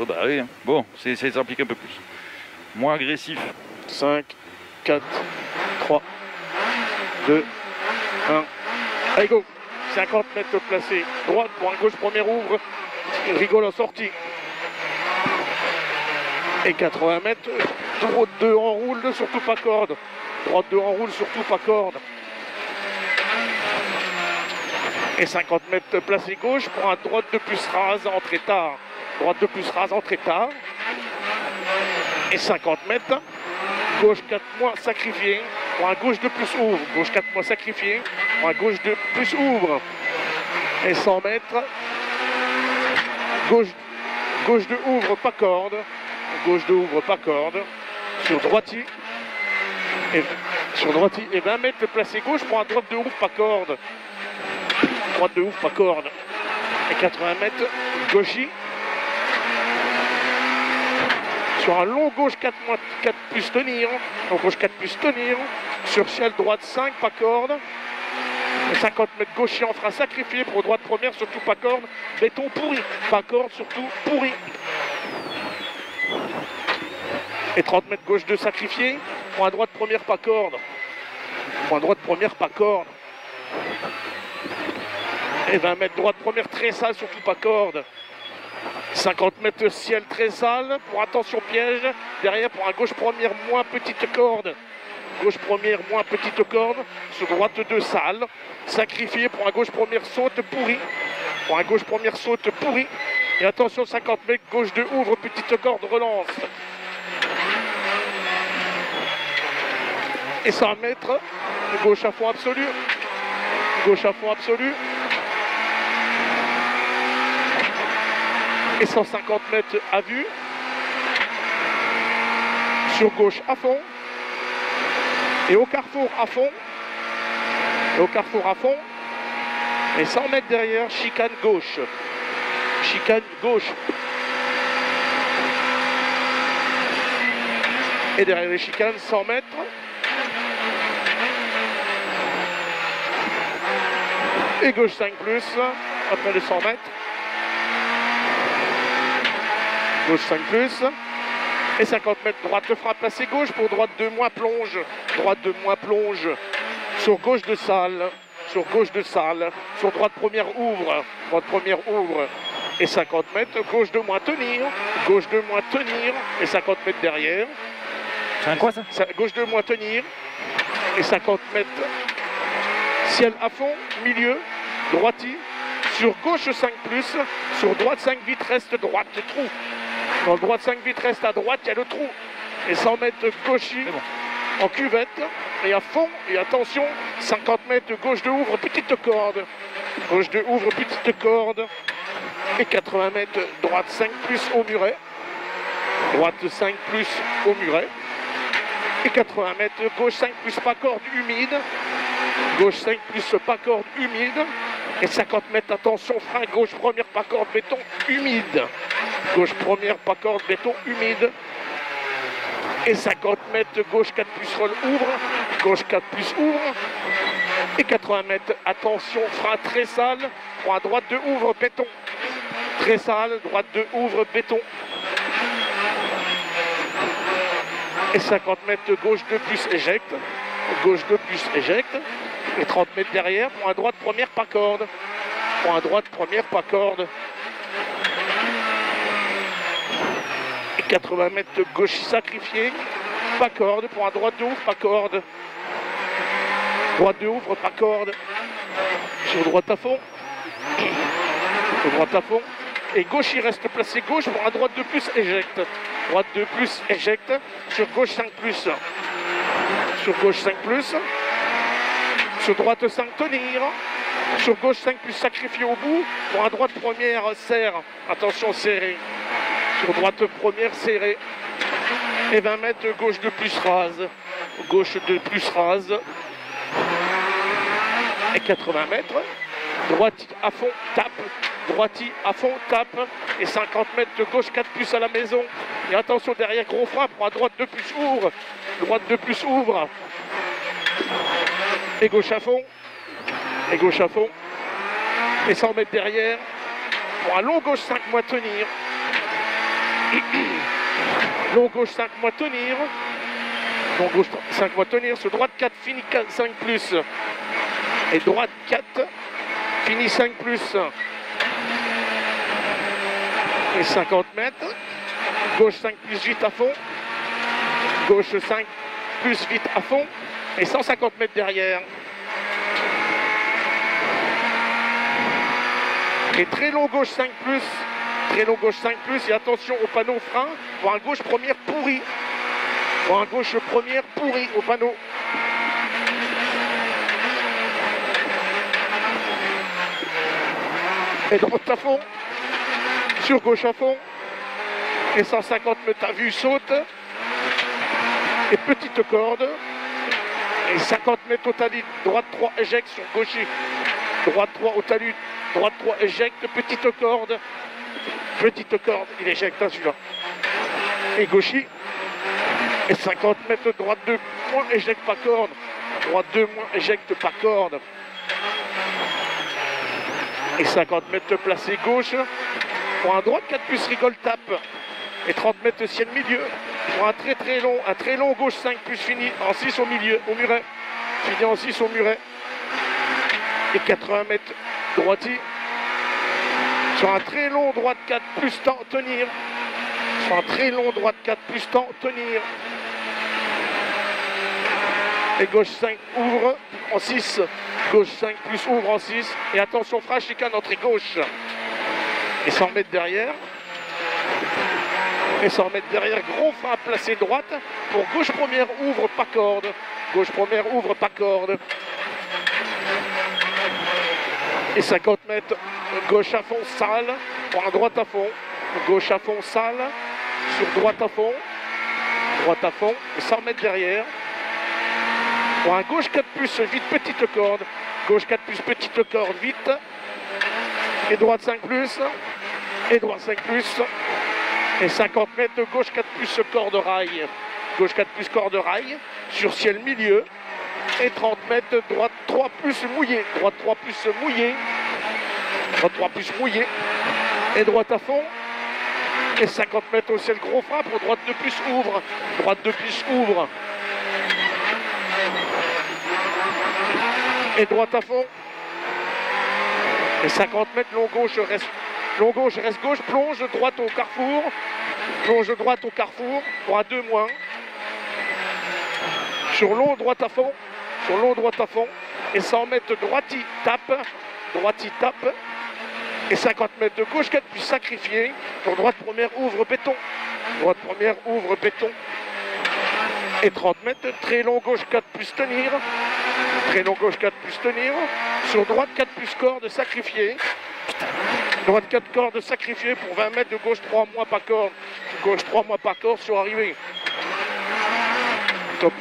Oh bah oui, bon, ça s'implique un peu plus. Moins agressif. 5, 4, 3, 2, 1. Allez, go. 50 mètres placé. Droite pour un gauche, premier ouvre. Rigole en sortie. Et 80 mètres. Droite 2 enroule, surtout pas corde. Droite 2 enroule, surtout pas corde. Et 50 mètres placé gauche pour un droite de plus rase, entrée tard. Droite de plus rase, entrée tard. Et 50 mètres. Gauche 4 mois sacrifié. Pour un gauche de plus ouvre. Gauche 4 mois sacrifié. Pour un gauche de plus ouvre. Et 100 mètres. Gauche de ouvre, pas corde. Gauche de ouvre, pas corde. Sur droitier. Et 20 mètres placé gauche pour un droite de ouvre, pas corde. Droite de ouvre, pas corde. Et 80 mètres, gauchis. Sur un long gauche 4 plus tenir. Donc gauche 4 plus tenir. Sur ciel droite 5, pas corde. Et 50 mètres gauchis en frein sacrifié pour droite première, surtout pas corde. Béton pourri. Pas corde, surtout pourri. Et 30 mètres gauche 2 sacrifié. Pour un droite première, pas corde. Pour un droite première, pas corde. Et 20 mètres droite première très sale, surtout pas corde. 50 mètres ciel très sale, pour attention piège. Derrière pour un gauche première moins petite corde. Gauche première moins petite corde. Sur droite 2 sale. Sacrifié pour un gauche première saute pourri. Pour un gauche première saute pourri. Et attention 50 mètres gauche 2 ouvre petite corde relance. Et 100 mètres gauche à fond absolu. Gauche à fond absolu. Et 150 mètres à vue. Sur gauche à fond. Et au carrefour à fond. Et au carrefour à fond. Et 100 mètres derrière, chicane gauche. Chicane gauche. Et derrière les chicanes, 100 mètres. Et gauche 5 plus, après les 100 mètres. Gauche 5 plus. Et 50 mètres, droite de frappe placée gauche pour droite 2 moins plonge. Droite 2 moins plonge. Sur gauche de salle. Sur gauche de salle. Sur droite première ouvre. Droite première ouvre. Et 50 mètres, gauche 2 moins tenir. Gauche 2 moins tenir. Et 50 mètres derrière. C'est un quoi ça? Gauche 2 moins tenir. Et 50 mètres. Ciel à fond, milieu, droiti, sur gauche 5 plus, sur droite 5 vite reste droite, trou. Dans droite 5 vite reste à droite, il y a le trou. Et 100 mètres gauchis en cuvette, et à fond, et attention, 50 mètres gauche de ouvre, petite corde. Gauche de ouvre, petite corde. Et 80 mètres droite 5 plus au muret. Droite 5 plus au muret. Et 80 mètres gauche 5 plus pas corde humide. Gauche 5 plus pas corde humide. Et 50 mètres, attention, frein gauche première pas corde béton humide. Gauche première pas corde béton humide. Et 50 mètres, gauche 4 plus roll ouvre. Gauche 4 plus ouvre. Et 80 mètres, attention, frein très sale. Pour un droite de ouvre béton. Très sale, droite de ouvre béton. Et 50 mètres, gauche 2 plus éjecte. Gauche 2 plus éjecte. Et 30 mètres derrière, pour un droite première pas corde. Pour un droite première pas corde. Et 80 mètres gauche sacrifié. Pas corde. Pour un droite de ouvre, pas corde. Droite de ouvre, pas corde. Sur droite à fond. Sur droite à fond. Et gauche, il reste placé gauche pour un droite de plus éjecte. Droite de plus éjecte. Sur gauche 5 plus. Sur gauche 5 plus. Sur droite 5 tenir. Sur gauche 5 plus sacrifié au bout. Pour un droite première serre. Attention serré. Sur droite première serré. Et 20 mètres gauche de plus rase. Gauche de plus rase. Et 80 mètres. Droite à fond, tape. Droiti à fond, tape. Et 50 mètres de gauche 4 plus à la maison. Et attention derrière, gros frein pour un droite de plus ouvre. Droite de plus ouvre. Et gauche à fond. Et gauche à fond. Et 100 mètres derrière. Pour un long gauche 5 mois tenir. Long gauche 5 mois tenir. Long gauche 5 mois tenir. Sur droite 4, fini 5 plus. Et droite 4, fini 5 plus. Et 50 mètres. Gauche 5 plus vite à fond. Gauche 5 plus vite à fond. Et 150 mètres derrière. Et très long gauche 5 plus. Très long gauche 5 plus. Et attention au panneau frein. Pour un gauche première pourri. Pour un gauche première pourri au panneau. Et droite à fond. Sur gauche à fond. Et 150 mètres à vue saute. Et petite corde. Et 50 mètres au talus. Droite 3 éjecte sur gaucher. Droite 3 au talus. Droite 3 éjecte. Petite corde. Petite corde. Il éjecte celui-là. Et gaucher. Et 50 mètres droite 2 moins éjecte pas corde. Droite 2 moins éjecte pas corde. Et 50 mètres placé gauche. Pour un droite 4 plus rigole tape. Et 30 mètres ciel milieu. Pour un très long gauche 5 plus fini en 6 au milieu, au muret. Fini en 6 au muret. Et 80 mètres droitier. Sur un très long droite 4 plus temps tenir. Sur un très long droite 4 plus temps tenir. Et gauche 5 ouvre en 6. Gauche 5 plus ouvre en 6. Et attention frein chicane entrée gauche. Et 100 mètres derrière. Et 100 mètres derrière, gros frein placé droite. Pour gauche première ouvre pas corde. Gauche première ouvre pas corde. Et 50 mètres, gauche à fond, sale. Pour un droite à fond. Gauche à fond, sale. Sur droite à fond. Droite à fond. Et 100 mètres derrière. Pour un gauche 4 plus, vite petite corde. Gauche 4 plus, petite corde, vite. Et droite 5 plus. Et droite 5 plus. Et 50 mètres de gauche 4 plus corde rail. Gauche 4 plus corde rail. Sur ciel milieu. Et 30 mètres de droite 3 plus mouillé. Droite 3 plus mouillé. Droite 3 plus mouillé. Et droite à fond. Et 50 mètres au ciel gros frein pour droite 2 plus ouvre. Droite 2 plus ouvre. Et droite à fond. Et 50 mètres long gauche reste. Long gauche reste gauche, plonge droite au carrefour. Plonge droite au carrefour pour un 2 moins. Sur long droite à fond. Sur long droite à fond. Et 100 mètres droite tape. Droite tape. Et 50 mètres de gauche 4 puis sacrifié. Pour droite première ouvre béton. Droite première ouvre béton. Et 30 mètres, très long gauche 4 plus tenir. Très long gauche 4 plus tenir. Sur droite 4 plus corde sacrifié. Droite 4 cordes sacrifiées pour 20 mètres de gauche 3 mois pas corde. Gauche 3 mois pas corde sur arrivée. Top.